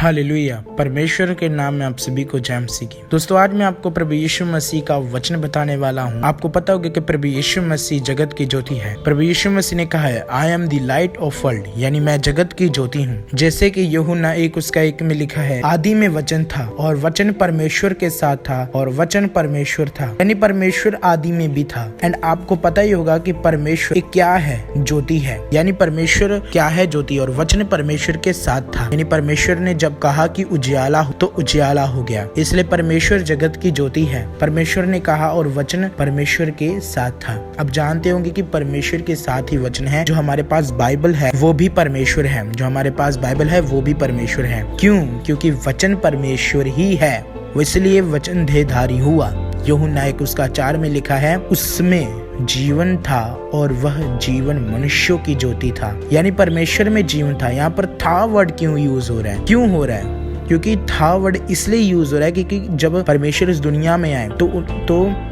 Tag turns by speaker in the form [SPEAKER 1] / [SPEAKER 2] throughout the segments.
[SPEAKER 1] Hallelujah. परमेश्वर के नाम में आप सभी को जय मसीह की। दोस्तों, आज मैं आपको प्रभु यीशु मसीह का वचन बताने वाला हूँ। आपको पता होगा कि प्रभु यीशु मसीह जगत की ज्योति है। प्रभु यीशु मसीह ने कहा है, I am the light of world, यानी मैं जगत की ज्योति हूँ। जैसे कि यूहन्ना 1:1 में लिखा है, आदि में वचन था और वचन परमेश्वर के साथ था और वचन परमेश्वर था, यानी परमेश्वर आदि में भी था। एंड आपको पता ही होगा कि परमेश्वर क्या है, ज्योति है, यानी परमेश्वर क्या है, ज्योति, और वचन परमेश्वर के साथ था, यानी परमेश्वर ने जब कहा कि उजियाला हो तो उजियाला हो गया। इसलिए परमेश्वर जगत की ज्योति है। परमेश्वर ने कहा और वचन परमेश्वर के साथ था। अब जानते होंगे कि परमेश्वर के साथ ही वचन है। जो हमारे पास बाइबल है वो भी परमेश्वर है, जो हमारे पास बाइबल है वो भी परमेश्वर है। क्यों? क्योंकि वचन परमेश्वर ही है, इसलिए वचन देहधारी हुआ। यूहन्ना 1:4 में लिखा है, उसमें जीवन था और वह जीवन मनुष्यों की ज्योति था, यानी परमेश्वर में जीवन था। यहाँ पर था वर्ड क्यों यूज हो रहा है? क्यों हो रहा है? क्योंकि था वर्ड इसलिए यूज हो रहा है क्योंकि जब परमेश्वर इस दुनिया में आए तो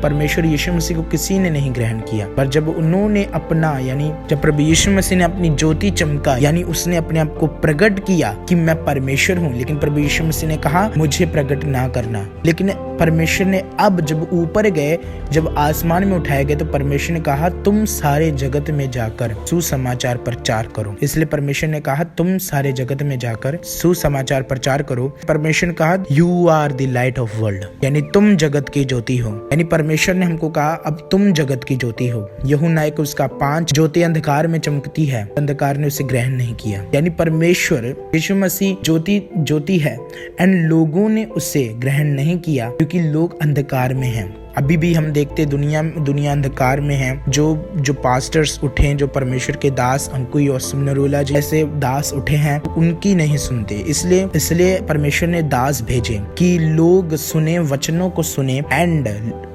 [SPEAKER 1] परमेश्वर यीशु मसीह को किसी ने नहीं ग्रहण किया, पर जब उन्होंने अपना, यानी जब प्रभु यीशु मसीह ने अपनी ज्योति चमका, यानी उसने अपने आप को प्रकट किया कि मैं परमेश्वर हूँ, लेकिन प्रभु यीशु मसीह ने कहा मुझे प्रकट ना करना। लेकिन परमेश्वर ने अब जब ऊपर गए, जब आसमान में उठाए गए, तो परमेश्वर ने कहा तुम सारे जगत में जाकर सुसमाचार प्रचार करो। इसलिए परमेश्वर ने कहा तुम सारे जगत में जाकर सुसमाचार प्रचार करो। परमेश्वर ने कहा you are the light of world, यानी तुम जगत की ज्योति हो। यानी परमेश्वर ने हमको कहा अब तुम जगत की ज्योति हो। यूहन्ना 1:5, ज्योति अंधकार में चमकती है, अंधकार ने उसे ग्रहण नहीं किया। यानी परमेश्वर यीशु मसीह ज्योति है एंड लोगों ने उसे ग्रहण नहीं किया क्योंकि लोग अंधकार में हैं। अभी भी हम देखते दुनिया अंधकार में है। जो पास्टर्स उठे, जो परमेश्वर के दास अंकुई और नरूला जैसे दास उठे हैं, उनकी नहीं सुनते। इसलिए परमेश्वर ने दास भेजे कि लोग सुने, वचनों को सुने। एंड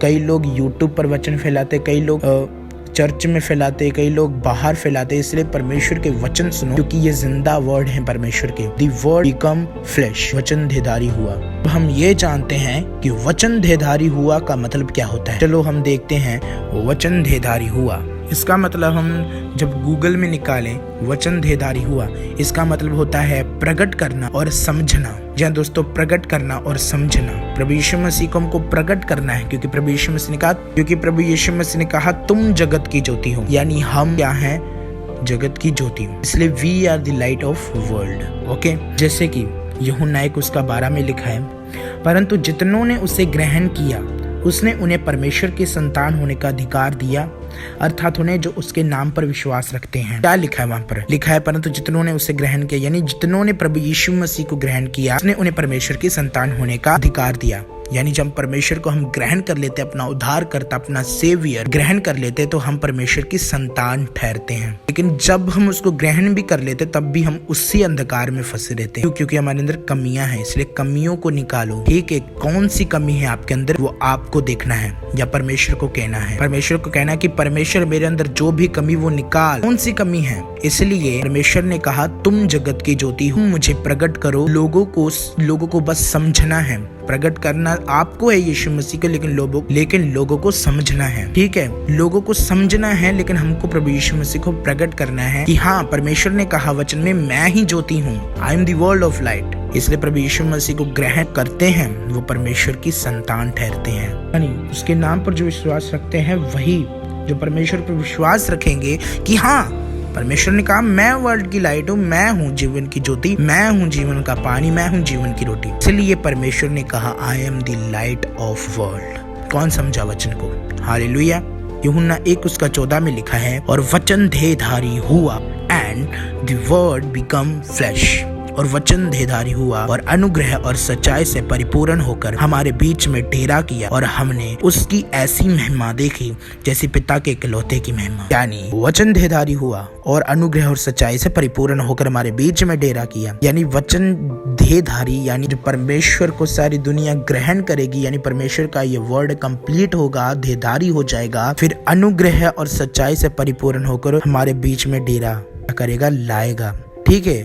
[SPEAKER 1] कई लोग यूट्यूब पर वचन फैलाते, कई लोग चर्च में फैलाते, कई लोग बाहर फैलाते। इसलिए परमेश्वर के वचन सुनो, क्योंकि ये जिंदा वर्ड है परमेश्वर के। द वर्ड बिकम फ्लेश, वचन देहधारी हुआ। तो हम ये जानते हैं कि वचन देहधारी हुआ का मतलब क्या होता है। चलो हम देखते हैं वचन देहधारी हुआ। इसका मतलब हम जब गूगल में निकालें वचन देहधारी हुआ, इसका मतलब होता है प्रकट करना और समझना। जी दोस्तों, प्रकट करना और समझना। प्रभु यीशु मसीह को हमको प्रकट करना है, क्योंकि प्रभु यीशु मसीह ने कहा तुम जगत की ज्योति हो, यानी हम क्या हैं? जगत की ज्योति। इसलिए we are the light of world. Okay, जैसे कि यूहन्ना 1:12 में लिखा है, परंतु जितनों ने उसे ग्रहण किया उसने उन्हें परमेश्वर की संतान होने का अधिकार दिया, अर्थात उन्हें जो उसके नाम पर विश्वास रखते हैं। क्या लिखा है वहां पर? लिखा है परंतु जितनों ने उसे ग्रहण किया, यानी जितनों ने प्रभु यीशु मसीह को ग्रहण किया उसने उन्हें परमेश्वर की संतान होने का अधिकार दिया। यानी जब परमेश्वर को हम ग्रहण कर लेते, अपना उद्धार करता, अपना सेवियर ग्रहण कर लेते, तो हम परमेश्वर की संतान ठहरते हैं। लेकिन जब हम उसको ग्रहण भी कर लेते तब भी हम उसी अंधकार में फंसे रहते हैं, क्योंकि हमारे अंदर कमियां हैं। इसलिए कमियों को निकालो। ठीक है, कौन सी कमी है आपके अंदर, वो आपको देखना है या परमेश्वर को कहना है। परमेश्वर को कहना है कि परमेश्वर मेरे अंदर जो भी कमी वो निकाल, कौन सी कमी है। इसलिए परमेश्वर ने कहा तुम जगत की ज्योति हो, मुझे प्रकट करो। लोगों को बस समझना है। प्रकट करना आपको है यीशु मसीह को, लेकिन लोगों को समझना है। ठीक है, लोगों को समझना है, लेकिन हमको प्रभु यीशु मसीह को प्रकट करना है कि हाँ, परमेश्वर ने कहा वचन में मैं ही ज्योति हूँ, I am the world of light. इसलिए प्रभु यीशु मसीह को ग्रहण करते हैं, वो परमेश्वर की संतान ठहरते हैं। यानी उसके नाम पर जो विश्वास रखते हैं, वही जो परमेश्वर पर विश्वास रखेंगे कि हाँ, परमेश्वर ने कहा मैं वर्ल्ड की लाइट हूँ, मैं हूँ जीवन की ज्योति, मैं हूँ जीवन का पानी, मैं हूँ जीवन की रोटी। इसलिए परमेश्वर ने कहा I am the light of world. कौन समझा वचन को? हालेलुया। यूहन्ना 1:14 में लिखा है, और वचन देहधारी हुआ and the word become flesh, और वचन देहधारी हुआ और अनुग्रह और सच्चाई से परिपूर्ण होकर हमारे बीच में डेरा किया, और हमने उसकी ऐसी महिमा देखी जैसी पिता के इकलौते की महिमा। यानी वचन देहधारी हुआ और अनुग्रह और सच्चाई से परिपूर्ण होकर हमारे बीच में डेरा किया, यानी वचन देहधारी, यानी जो परमेश्वर को सारी दुनिया ग्रहण करेगी, यानी परमेश्वर का ये वर्ड कंप्लीट होगा, देहधारी हो जाएगा, फिर अनुग्रह और सच्चाई से परिपूर्ण होकर हमारे बीच में डेरा करेगा, लाएगा। ठीक है,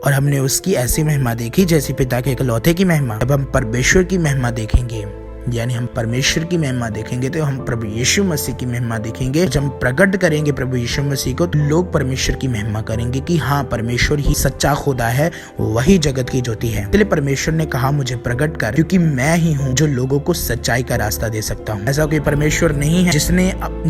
[SPEAKER 1] और हमने उसकी ऐसी महिमा देखी जैसी पिता के इकलौते की महिमा। अब हम परमेश्वर की महिमा देखेंगे, यानी हम परमेश्वर की महिमा देखेंगे तो हम प्रभु यीशु मसीह की महिमा देखेंगे। जब हम प्रकट करेंगे प्रभु यीशु मसीह को तो लोग परमेश्वर की महिमा करेंगे कि हाँ, परमेश्वर ही सच्चा खुदा है, वही जगत की ज्योति है। इसलिए परमेश्वर ने कहा मुझे प्रकट कर, क्योंकि मैं ही हूँ जो लोगों को सच्चाई का रास्ता दे सकता हूँ। ऐसा कोई परमेश्वर नहीं है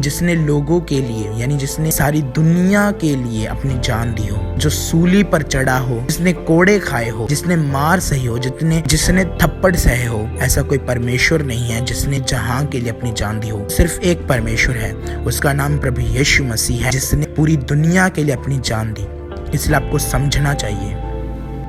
[SPEAKER 1] जिसने लोगों के लिए यानी जिसने सारी दुनिया के लिए अपनी जान दी हो, जो सूली पर चढ़ा हो, जिसने कोड़े खाए हो, जिसने मार सही हो, जिसने थप्पड़ सहे हो। ऐसा कोई परमेश्वर नहीं है जिसने जहां के लिए अपनी जान दी हो। सिर्फ एक परमेश्वर है, उसका नाम प्रभु यीशु मसीह है, जिसने पूरी दुनिया के लिए अपनी जान दी। इसलिए आपको समझना चाहिए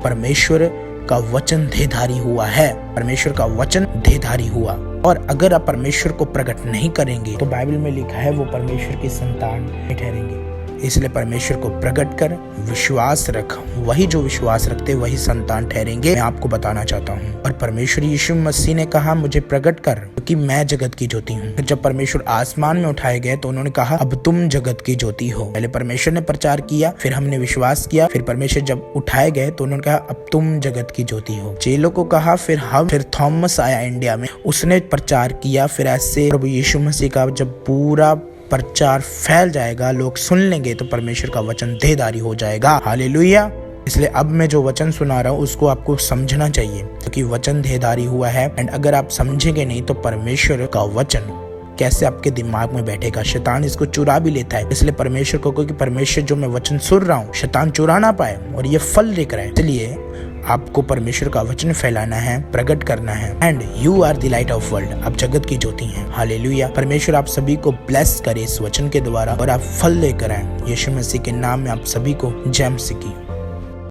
[SPEAKER 1] परमेश्वर का वचन देहधारी हुआ है, परमेश्वर का वचन देहधारी हुआ। और अगर आप परमेश्वर को प्रकट नहीं करेंगे तो बाइबल में लिखा है वो परमेश्वर की संतान नहीं ठहरेंगे। इसलिए परमेश्वर को प्रकट कर विश्वास रख, वही जो विश्वास रखते वही संतान ठहरेंगे। मैं आपको बताना चाहता हूँ। और परमेश्वर यीशु मसीह ने कहा मुझे प्रकट कर, क्योंकि मैं जगत की ज्योति हूँ। फिर जब परमेश्वर आसमान में उठाए गए तो उन्होंने कहा अब तुम जगत की ज्योति हो। पहले परमेश्वर ने प्रचार किया, फिर हमने विश्वास किया, फिर परमेश्वर जब उठाए गए तो उन्होंने कहा अब तुम जगत की ज्योति हो। चेलों को कहा, फिर थॉमस आया इंडिया में, उसने प्रचार किया। फिर ऐसे प्रभु यीशु मसीह का जब पूरा प्रचार फैल जाएगा, लोग सुन लेंगे तो परमेश्वर का वचन देहधारी हो जाएगा। हालेलुया। इसलिए अब मैं जो वचन सुना रहा हूँ उसको आपको समझना चाहिए, क्योंकि वचन देहधारी हुआ है। एंड अगर आप समझेंगे नहीं तो परमेश्वर का वचन कैसे आपके दिमाग में बैठेगा। शैतान इसको चुरा भी लेता है। इसलिए परमेश्वर को, क्योंकि परमेश्वर जो मैं वचन सुन रहा हूँ शैतान चुरा ना पाए और ये फल लेकर आए। इसलिए आपको परमेश्वर का वचन फैलाना है, प्रकट करना है। And you are the light of world, आप जगत की ज्योति हैं। हालेलुया। परमेश्वर आप सभी को ब्लेस करे इस वचन के द्वारा और आप फल लेकर आए। यीशु मसीह के नाम में आप सभी को जय मसीह की।